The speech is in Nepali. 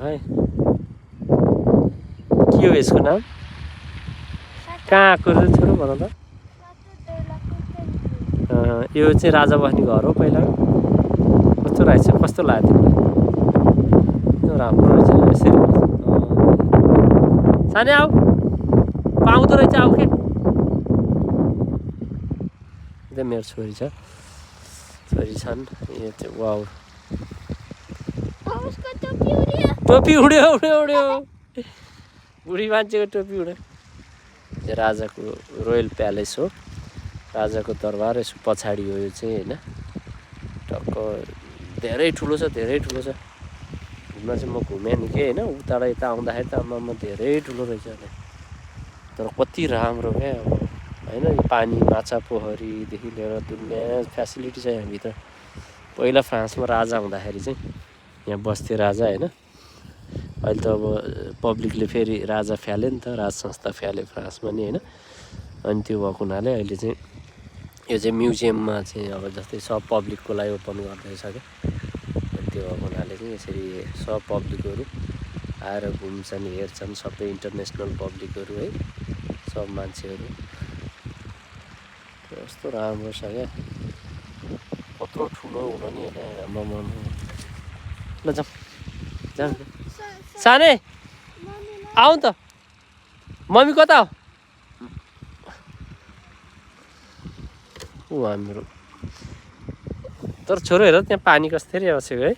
है के हो यसको नाम कहाँ आएको रहेछ छोरो भन त यो चाहिँ राजा बस्ने घर हो पहिला कस्तो रहेछ कस्तो लाग्यो तिमीलाई राम्रो रहेछ यसरी सानै आऊ पाउँदो रहेछ आऊ के त्यो मेरो छोरी छ छोरी छन् यो चाहिँ वाउ टोपी उड्यो उड्यो उड्यो बुढी मान्छेको टोपी उड्यो यो राजाको रोयल प्यालेस हो राजाको दरबार यसो पछाडि हो यो चाहिँ होइन टक्क धेरै ठुलो छ घुम्न चाहिँ म घुमेँ नि के होइन उताबाट यता आउँदाखेरि त आमामा धेरै ठुलो रहेछ तर कति राम्रो क्या अब होइन पानी माछा पोखरीदेखि लिएर दुनियाँ फेसिलिटी छ यहाँभित्र पहिला फ्रान्समा राजा हुँदाखेरि चाहिँ यहाँ बस्थे राजा होइन अहिले त अब पब्लिकले फेरि राजा फ्याल्यो नि त राज संस्था फ्याल्यो फ्रान्समा नि होइन अनि त्यो भएको हुनाले अहिले चाहिँ यो चाहिँ म्युजियममा चाहिँ अब जस्तै सब पब्लिकको लागि ओपन गर्दैछ क्या त्यो भएको हुनाले चाहिँ यसरी सब पब्लिकहरू आएर घुम्छन् हेर्छन् सबै इन्टरनेसनल पब्लिकहरू है सब मान्छेहरू कस्तो राम्रो छ क्या कत्रो ठुलो हुन नि होइन ल जाउँ सानै आऊ त मम्मी कता हो ऊ हाम्रो तर छोरो हेर त्यहाँ पानी कसरी बसेको है